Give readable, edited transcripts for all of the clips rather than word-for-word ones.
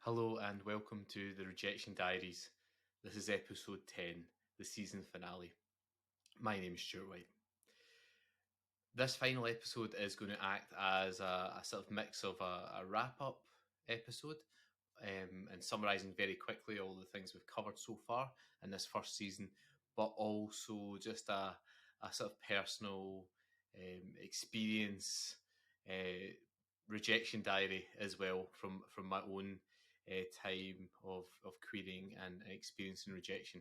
Hello and welcome to the Rejection Diaries. This is episode 10, the season finale. My name is Stuart. This final episode is going to act as a sort of mix of a wrap-up episode and summarising very quickly all the things we've covered so far in this first season, but also just a sort of personal experience rejection diary as well from my own time of querying and experiencing rejection,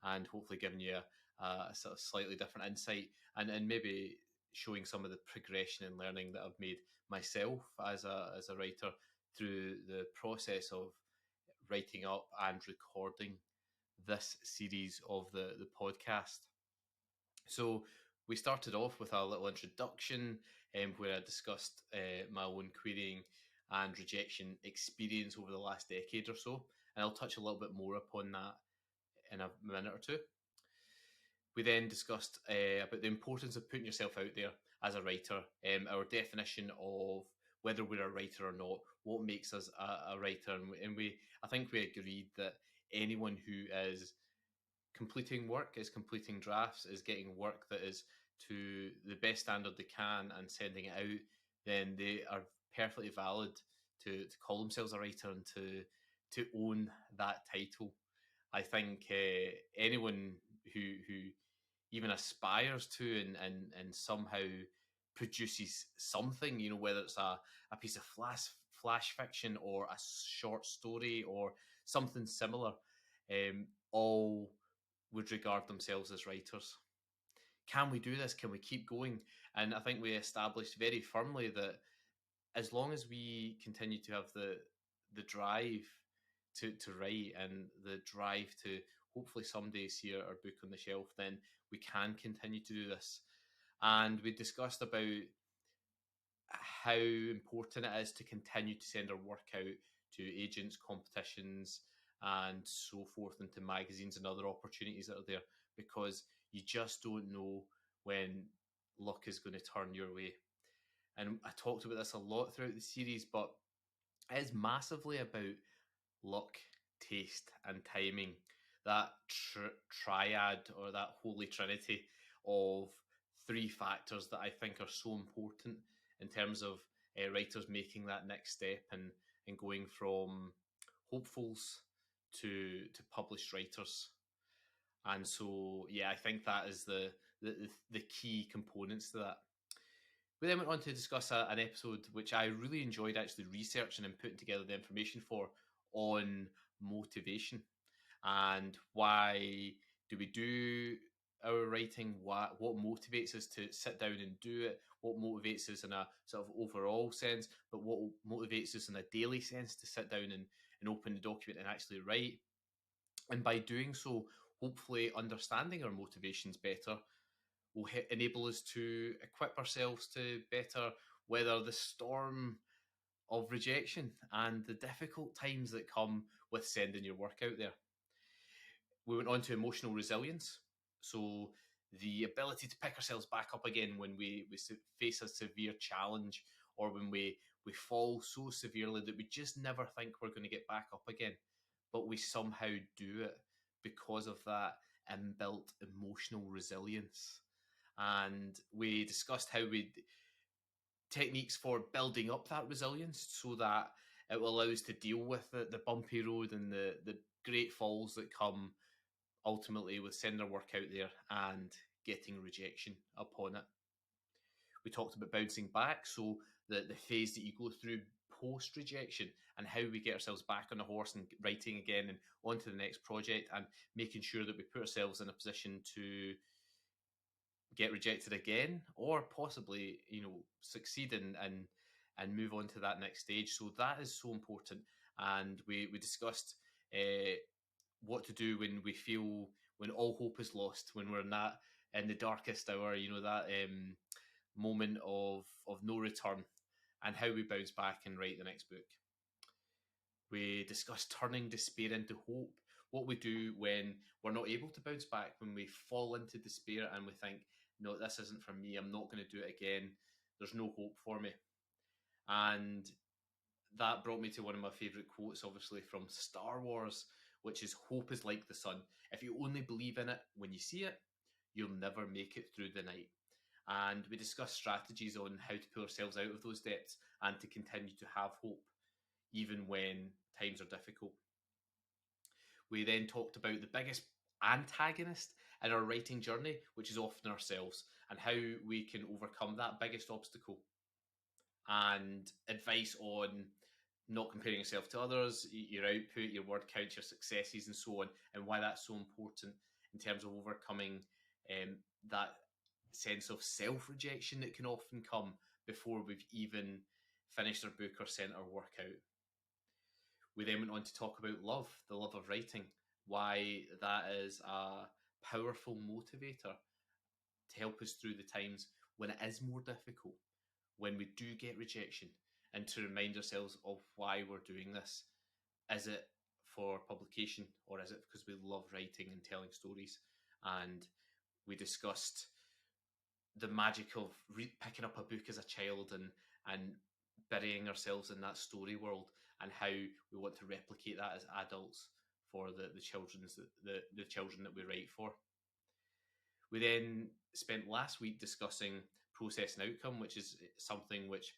and hopefully giving you a sort of slightly different insight and maybe showing some of the progression and learning that I've made myself as a writer through the process of writing up and recording this series of the podcast. So we started off with a little introduction where I discussed my own querying and rejection experience over the last decade or so, and I'll touch a little bit more upon that in a minute or two. We then discussed about the importance of putting yourself out there as a writer, our definition of whether we're a writer or not, what makes us a writer, and I think we agreed that anyone who is completing work, is completing drafts, is getting work that is to the best standard they can and sending it out, then they are perfectly valid to call themselves a writer and to own that title. I think anyone who even aspires to and somehow produces something, whether it's a piece of flash fiction or a short story or something similar, all would regard themselves as writers. Can we do this? Can we keep going? And I think we established very firmly that as long as we continue to have the drive to write and the drive to hopefully someday see our book on the shelf, then we can continue to do this. And we discussed about how important it is to continue to send our work out to agents, competitions, and so forth, into magazines and other opportunities that are there, because you just don't know when luck is going to turn your way. And I talked about this a lot throughout the series, but it is massively about luck, taste, and timing. That triad, or that holy trinity of three factors that I think are so important in terms of writers making that next step and going from hopefuls to published writers. And so, yeah, I think that is the key components to that. We then went on to discuss an episode which I really enjoyed actually researching and putting together the information for, on motivation and why do we do our writing, what motivates us to sit down and do it, what motivates us in a sort of overall sense, but what motivates us in a daily sense to sit down and open the document and actually write. And by doing so, hopefully understanding our motivations better will enable us to equip ourselves to better weather the storm of rejection and the difficult times that come with sending your work out there. We went on to emotional resilience. So the ability to pick ourselves back up again when we face a severe challenge, or when we fall so severely that we just never think we're going to get back up again, but we somehow do it because of that inbuilt emotional resilience. And we discussed how techniques for building up that resilience so that it will allow us to deal with the bumpy road and the great falls that come ultimately with sending our work out there and getting rejection upon it. We talked about bouncing back, so the phase that you go through post rejection and how we get ourselves back on the horse and writing again and on to the next project, and making sure that we put ourselves in a position to get rejected again, or possibly succeed and move on to that next stage. So that is so important. And we discussed what to do when we feel when all hope is lost, when we're in the darkest hour, that moment of no return, and how we bounce back and write the next book. We discussed turning despair into hope, what we do when we're not able to bounce back, when we fall into despair and we think, no, this isn't for me, I'm not going to do it again, there's no hope for me. And that brought me to one of my favourite quotes, obviously from Star Wars, which is "Hope is like the sun. If you only believe in it when you see it, you'll never make it through the night." And we discussed strategies on how to pull ourselves out of those depths and to continue to have hope, even when times are difficult. We then talked about the biggest antagonist in our writing journey, which is often ourselves, and how we can overcome that biggest obstacle, and advice on not comparing yourself to others, your output, your word count, your successes, and so on, and why that's so important in terms of overcoming that sense of self rejection that can often come before we've even finished our book or sent our work out. We then went on to talk about love, the love of writing, why that is a powerful motivator to help us through the times when it is more difficult, when we do get rejection, and to remind ourselves of why we're doing this. Is it for publication, or is it because we love writing and telling stories? And we discussed the magic of picking up a book as a child and burying ourselves in that story world, and how we want to replicate that as adults for the children that we write for. We then spent last week discussing process and outcome, which is something which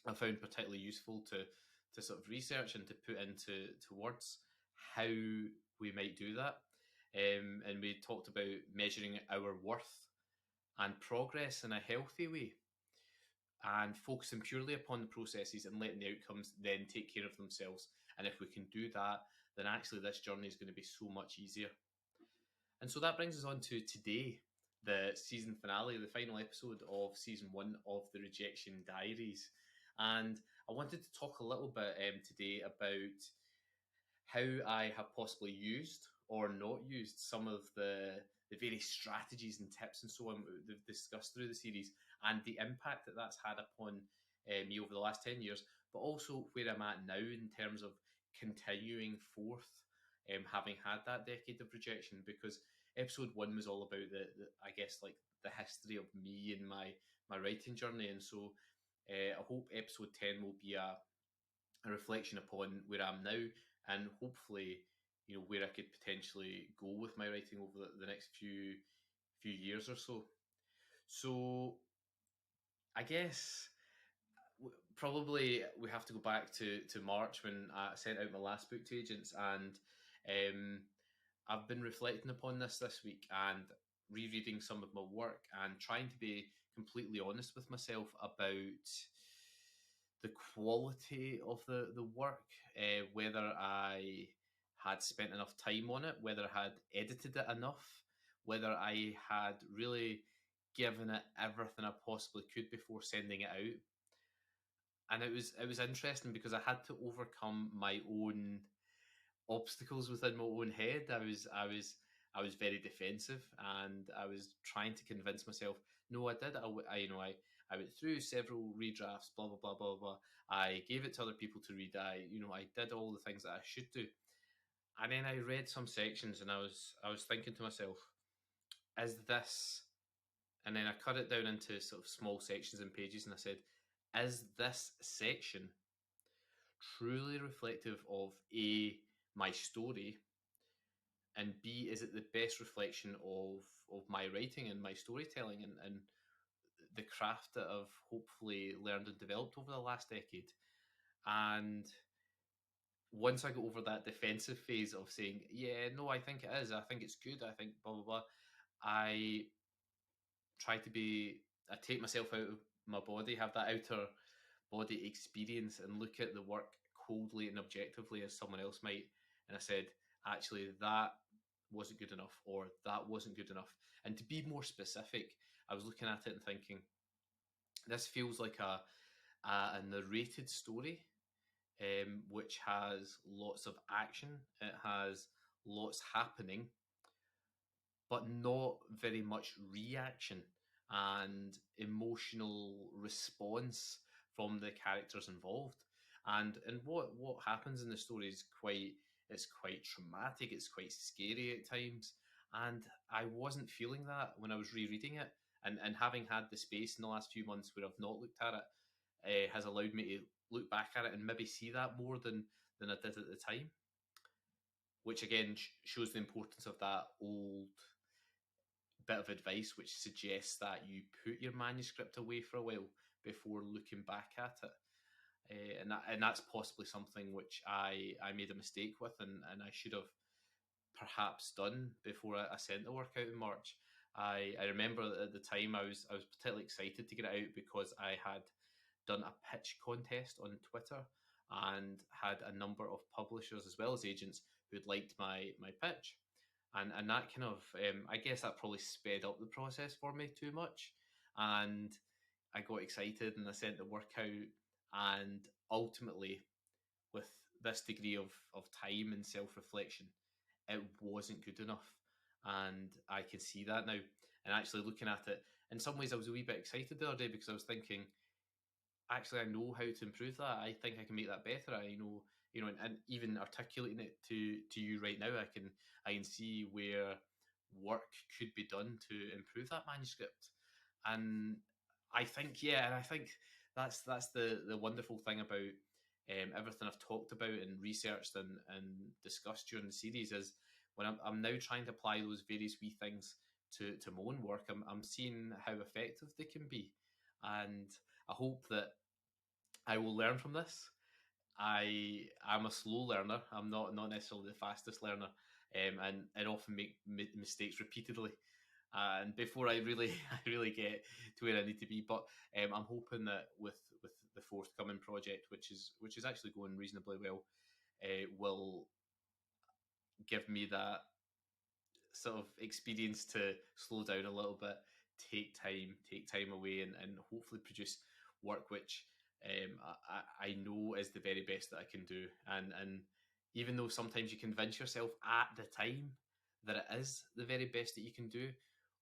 I found particularly useful to sort of research and to put into words how we might do that. And we talked about measuring our worth and progress in a healthy way, and focusing purely upon the processes and letting the outcomes then take care of themselves. And if we can do that, then actually this journey is going to be so much easier. And so that brings us on to today, the season finale, the final episode of season 1 of the Rejection Diaries. And I wanted to talk a little bit today about how I have possibly used or not used some of the various strategies and tips and so on we've discussed through the series, and the impact that that's had upon me over the last 10 years, but also where I'm at now in terms of continuing forth, having had that decade of rejection. Because episode 1 was all about I guess, like the history of me and my writing journey. And so I hope episode 10 will be a reflection upon where I'm now, and hopefully, where I could potentially go with my writing over the next few years or so. So I guess probably we have to go back to March, when I sent out my last book to agents, and I've been reflecting upon this week and rereading some of my work and trying to be completely honest with myself about the quality of the work, whether I had spent enough time on it, whether I had edited it enough, whether I had really given it everything I possibly could before sending it out. And it was interesting because I had to overcome my own obstacles within my own head. I was very defensive, and I was trying to convince myself, no, I did. I went through several redrafts, blah blah blah blah blah. I gave it to other people to read. I did all the things that I should do. And then I read some sections, and I was thinking to myself, is this? And then I cut it down into sort of small sections and pages, and I said, is this section truly reflective of my story, and B, is it the best reflection of my writing and my storytelling, and the craft that I've hopefully learned and developed over the last decade? And once I got over that defensive phase of saying, yeah, no, I think it is, I think it's good, I think blah blah blah, I try to I take myself out of my body, have that outer body experience, and look at the work coldly and objectively as someone else might. And I said, actually, that wasn't good enough, or that wasn't good enough. And to be more specific, I was looking at it and thinking, this feels like a narrated story, which has lots of action, it has lots happening, but not very much reaction and emotional response from the characters involved. And what happens in the story is quite traumatic, it's quite scary at times. And I wasn't feeling that when I was rereading it. And having had the space in the last few months where I've not looked at it, has allowed me to look back at it and maybe see that more than I did at the time, which again shows the importance of that old bit of advice which suggests that you put your manuscript away for a while before looking back at it. And that's possibly something which I made a mistake with, and I should have perhaps done before I sent the work out in March. I remember at the time I was particularly excited to get it out because I had done a pitch contest on Twitter and had a number of publishers as well as agents who'd liked my pitch, and that kind of I guess that probably sped up the process for me too much, and I got excited and I sent the work out, and ultimately with this degree of time and self reflection, it wasn't good enough. And I can see that now. And actually looking at it, in some ways I was a wee bit excited the other day because I was thinking, actually I know how to improve that. I think I can make that better. I know, and even articulating it to you right now, I can see where work could be done to improve that manuscript. And I think, yeah, and I think that's the wonderful thing about everything I've talked about and researched and discussed during the series is when I'm now trying to apply those various wee things to my own work, I'm seeing how effective they can be. And I hope that I will learn from this. I'm a slow learner. I'm not necessarily the fastest learner, and often make mistakes repeatedly. And before I really I really get to where I need to be, but I'm hoping that with the forthcoming project, which is actually going reasonably well, will give me that sort of experience to slow down a little bit, take time away, and hopefully produce work which I know is the very best that I can do. And even though sometimes you convince yourself at the time that it is the very best that you can do,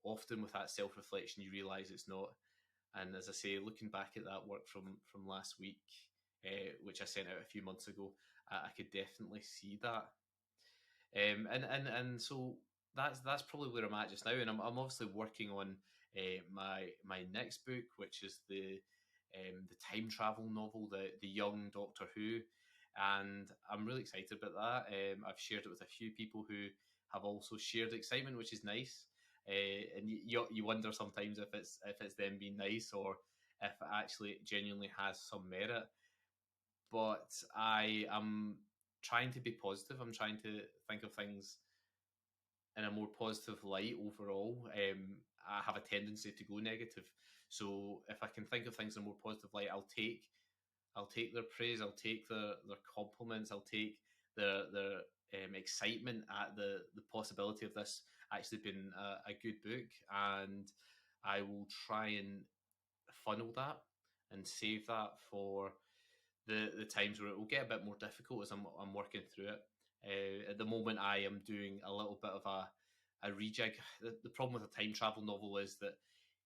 often with that self reflection you realise it's not. And as I say, looking back at that work from last week, which I sent out a few months ago, I could definitely see that. And so that's probably where I'm at just now, and I'm obviously working on my next book, which is the time travel novel, the Young Doctor Who, and I'm really excited about that. I've shared it with a few people who have also shared excitement, which is nice. And you wonder sometimes if it's them being nice or if it actually genuinely has some merit. But I am trying to be positive. I'm trying to think of things in a more positive light overall. I have a tendency to go negative, so if I can think of things in a more positive light, I'll take their praise, I'll take their compliments, I'll take their excitement at the possibility of this actually being a good book, and I will try and funnel that and save that for the times where it will get a bit more difficult as I'm working through it. At the moment, I am doing a little bit of a rejig. The problem with a time travel novel is that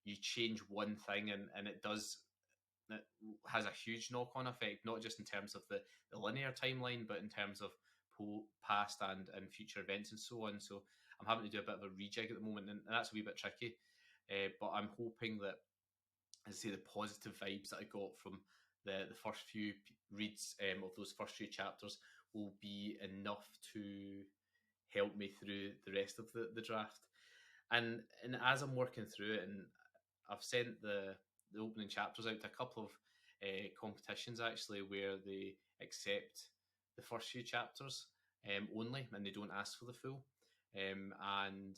you change one thing and it has a huge knock on effect, not just in terms of the linear timeline, but in terms of past and future events and so on. So I'm having to do a bit of a rejig at the moment, and that's a wee bit tricky. But I'm hoping that, as I say, the positive vibes that I got from the first few reads of those first few chapters will be enough to help me through the rest of the draft. And as I'm working through it, and I've sent the opening chapters out to a couple of competitions actually, where they accept the first few chapters only, and they don't ask for the full. And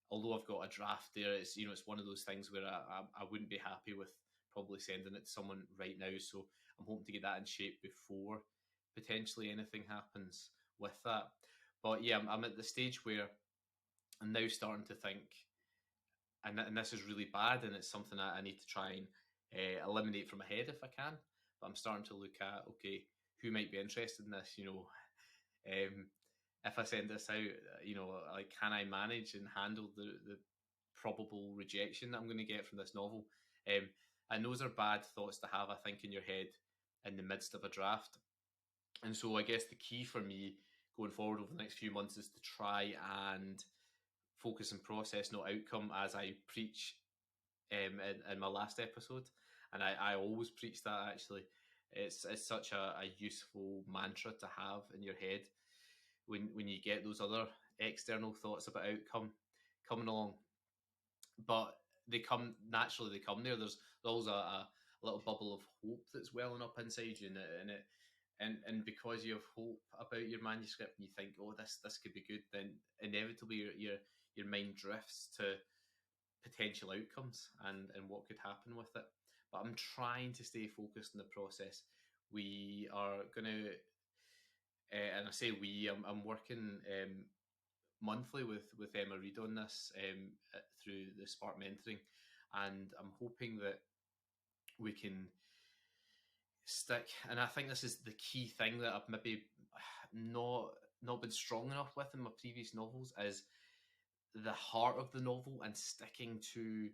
although I've got a draft there, it's one of those things where I wouldn't be happy with probably sending it to someone right now. So I'm hoping to get that in shape before potentially anything happens with that. But yeah, I'm at the stage where I'm now starting to think, and this is really bad, and it's something that I need to try and eliminate from my head if I can. But I'm starting to look at, okay, who might be interested in this? If I send this out, like, can I manage and handle the probable rejection that I'm going to get from this novel? And those are bad thoughts to have, I think, in your head in the midst of a draft. And so I guess the key for me going forward over the next few months is to try and focus on process, not outcome, as I preach in my last episode. And I always preach that, actually. It's such a useful mantra to have in your head when you get those other external thoughts about outcome coming along. But they come naturally. They come there. There's always a little bubble of hope that's welling up inside you, and because you have hope about your manuscript and you think, oh, this could be good, then inevitably your mind drifts to potential outcomes and what could happen with it. But I'm trying to stay focused in the process. We are going to, and I say we, I'm working monthly with Emma Reid on this through the Spark Mentoring, and I'm hoping that we can stick. And I think this is the key thing that I've maybe not been strong enough with in my previous novels is the heart of the novel and sticking to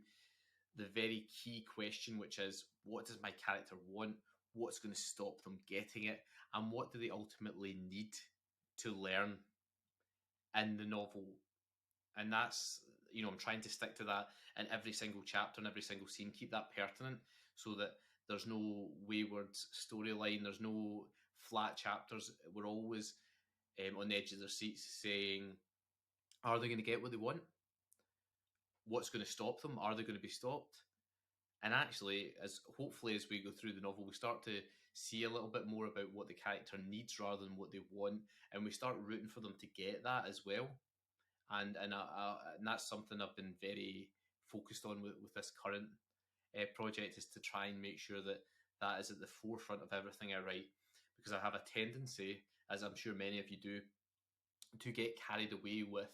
the very key question, which is what does my character want? What's going to stop them getting it? And what do they ultimately need to learn in the novel? And that's, I'm trying to stick to that in every single chapter and every single scene, keep that pertinent so that there's no wayward storyline, there's no flat chapters. We're always on the edge of their seats saying, are they going to get what they want? What's going to stop them? Are they going to be stopped? And actually, as hopefully as we go through the novel, we start to see a little bit more about what the character needs rather than what they want, and we start rooting for them to get that as well. And that's something I've been very focused on with this current project, is to try and make sure that that is at the forefront of everything I write, because I have a tendency, as I'm sure many of you do, to get carried away with,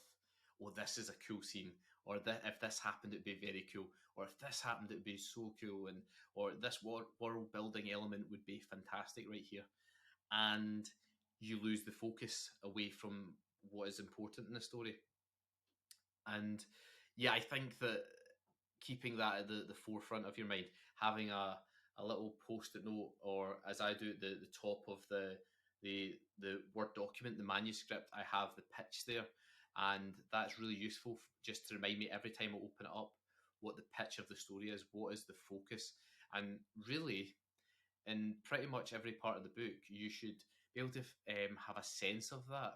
oh, this is a cool scene, or if this happened, it'd be very cool, or if this happened, it'd be so cool, and or this world building element would be fantastic right here, and you lose the focus away from what is important in the story. And yeah, I think that keeping that at the forefront of your mind, having a little post-it note, or as I do at the top of the Word document, the manuscript, I have the pitch there. And that's really useful just to remind me every time I open it up what the pitch of the story is, what is the focus. And really, in pretty much every part of the book, you should be able to have a sense of that,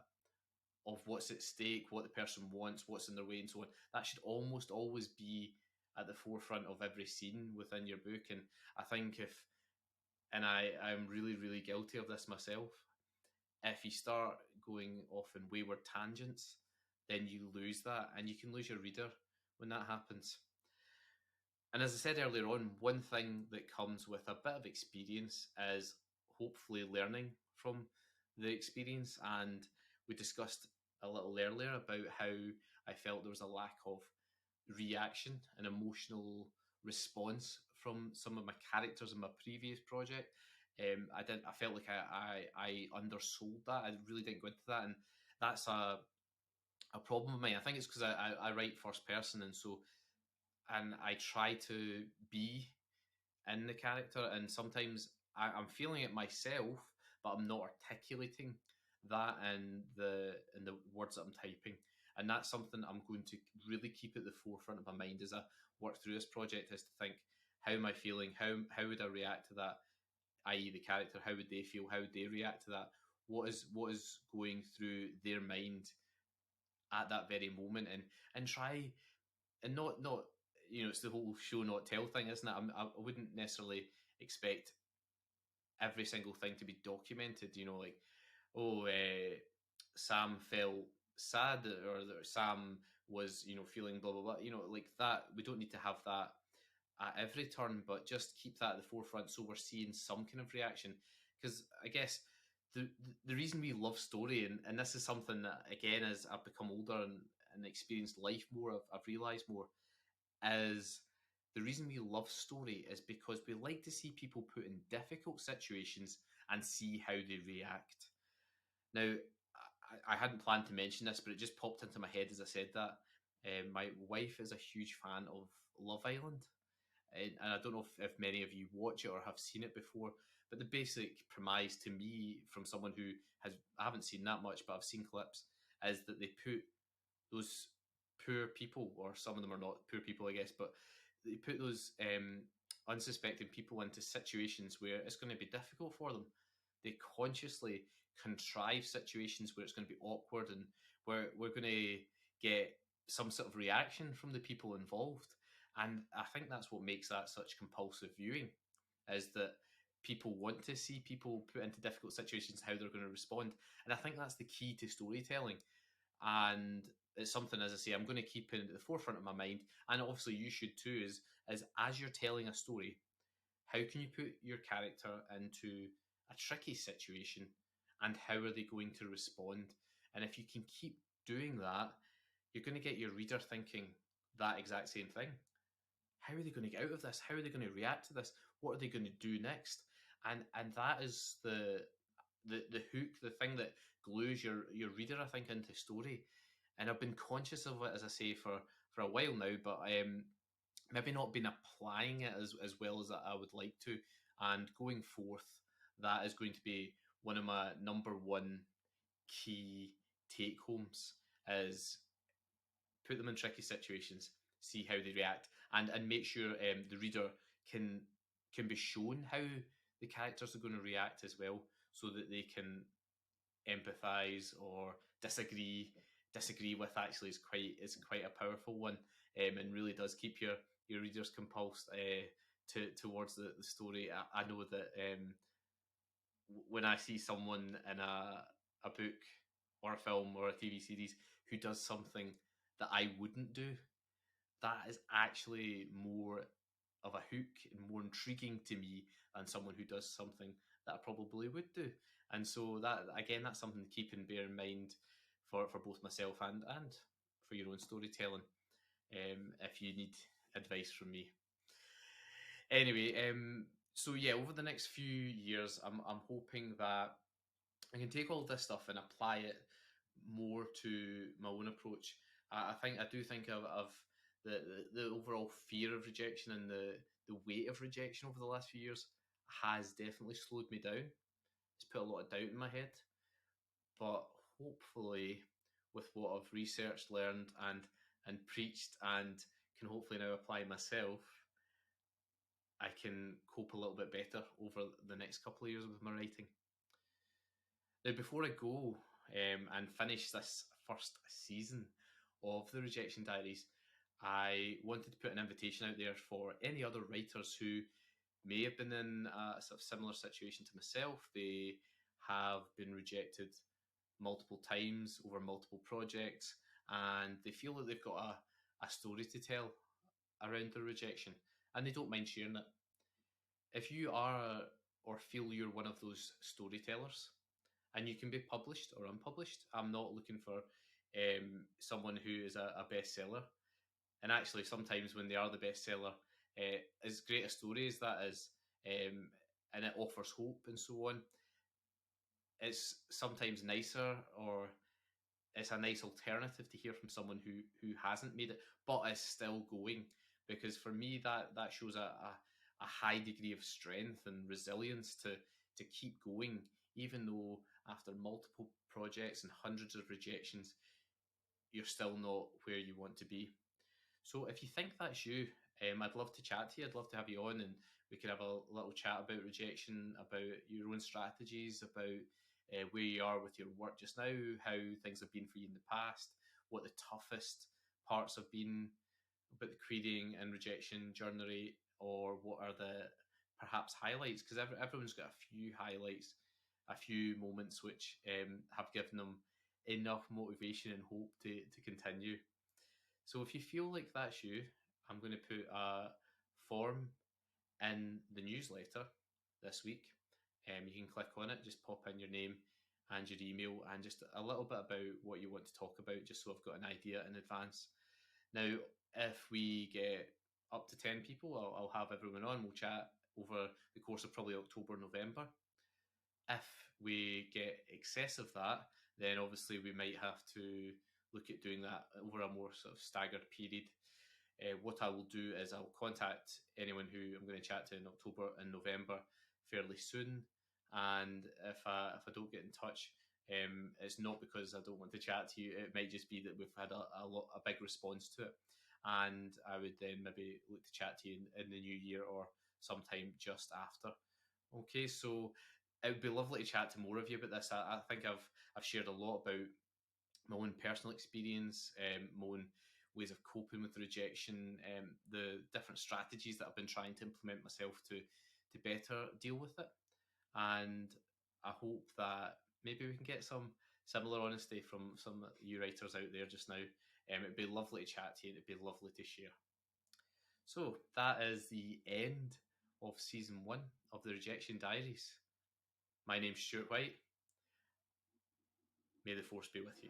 of what's at stake, what the person wants, what's in their way, and so on. That should almost always be at the forefront of every scene within your book. And I think I'm really, really guilty of this myself, if you start going off in wayward tangents, then you lose that, and you can lose your reader when that happens. And as I said earlier on, one thing that comes with a bit of experience is hopefully learning from the experience. And we discussed a little earlier about how I felt there was a lack of reaction and emotional response from some of my characters in my previous project. I felt like I undersold that. I really didn't go into that, and that's a problem of mine. I think it's because I write first person, and I try to be in the character, and sometimes I'm feeling it myself, but I'm not articulating that in the words that I'm typing. And that's something I'm going to really keep at the forefront of my mind as I work through this project, is to think, how am I feeling? How would I react to that? I.e., the character, how would they feel? How would they react to that? What is going through their mind at that very moment? And try and not it's the whole show not tell thing, isn't it? I wouldn't necessarily expect every single thing to be documented. Like, oh, Sam felt sad, or Sam was feeling blah blah blah. Like that. We don't need to have that at every turn, but just keep that at the forefront so we're seeing some kind of reaction. Because I guess the reason we love story, and this is something that, again, as I've become older and experienced life more, I've realised more, is the reason we love story is because we like to see people put in difficult situations and see how they react. Now, I hadn't planned to mention this, but it just popped into my head as I said that. My wife is a huge fan of Love Island, and I don't know if many of you watch it or have seen it before, but the basic premise to me, from someone who I haven't seen that much, but I've seen clips, is that they put those poor people, or some of them are not poor people, I guess, but they put those unsuspecting people into situations where it's going to be difficult for them. They consciously contrive situations where it's going to be awkward and where we're going to get some sort of reaction from the people involved. And I think that's what makes that such compulsive viewing, is that people want to see people put into difficult situations, how they're going to respond. And I think that's the key to storytelling. And it's something, as I say, I'm going to keep in the forefront of my mind. And obviously you should too, is as you're telling a story, how can you put your character into a tricky situation and how are they going to respond? And if you can keep doing that, you're going to get your reader thinking that exact same thing. How are they going to get out of this? How are they going to react to this? What are they going to do next? And that is the hook, the thing that glues your reader, I think, into story. And I've been conscious of it, as I say, for a while now, but maybe not been applying it as well as I would like to. And going forth, that is going to be one of my number one key take homes, is put them in tricky situations, see how they react, and make sure the reader can be shown how the characters are going to react as well, so that they can empathise or disagree. Disagree with actually is quite a powerful one, and really does keep your readers compulsed towards the story. I know that when I see someone in a book or a film or a TV series who does something that I wouldn't do, that is actually more of a hook and more intriguing to me than someone who does something that I probably would do. And so that, again, that's something to keep and bear in mind for both myself and for your own storytelling, if you need advice from me. Anyway, so yeah, over the next few years, I'm hoping that I can take all this stuff and apply it more to my own approach. I do think of the overall fear of rejection and the weight of rejection over the last few years has definitely slowed me down. It's put a lot of doubt in my head, but hopefully, with what I've researched, learned, and preached, and can hopefully now apply myself, I can cope a little bit better over the next couple of years with my writing. Now, before I go and finish this first season of the Rejection Diaries, I wanted to put an invitation out there for any other writers who may have been in a sort of similar situation to myself. They have been rejected multiple times over multiple projects, and they feel that they've got a story to tell around their rejection, and they don't mind sharing it. If you are or feel you're one of those storytellers, and you can be published or unpublished. I'm not looking for someone who is a bestseller. And actually, sometimes when they are the bestseller, as great a story as that is, and it offers hope and so on, it's sometimes nicer, or it's a nice alternative to hear from someone who hasn't made it but is still going. Because for me, that shows a high degree of strength and resilience to keep going, even though after multiple projects and hundreds of rejections, you're still not where you want to be. So if you think that's you, I'd love to chat to you. I'd love to have you on, and we could have a little chat about rejection, about your own strategies, about where you are with your work just now, how things have been for you in the past, what the toughest parts have been about the creating and rejection journey, or what are the perhaps highlights, because everyone's got a few highlights, a few moments which have given them enough motivation and hope to continue. So if you feel like that's you, I'm going to put a form in the newsletter this week. You can click on it, just pop in your name and your email and just a little bit about what you want to talk about, just so I've got an idea in advance. Now, if we get up to 10 people, I'll have everyone on. We'll chat over the course of probably October, November. If we get excess of that, then obviously we might have to look at doing that over a more sort of staggered period. What I will do is I'll contact anyone who I'm going to chat to in October and November fairly soon. And if I don't get in touch, it's not because I don't want to chat to you. It might just be that we've had a big response to it, and I would then maybe look to chat to you in the new year, or sometime just after. Okay, so it would be lovely to chat to more of you about this. I think I've shared a lot about my own personal experience, my own ways of coping with rejection, the different strategies that I've been trying to implement myself to better deal with it. And I hope that maybe we can get some similar honesty from some of you writers out there just now. It'd be lovely to chat to you. It'd be lovely to share. So that is the end of season 1 of the Rejection Diaries. My name's Stuart White. May the force be with you.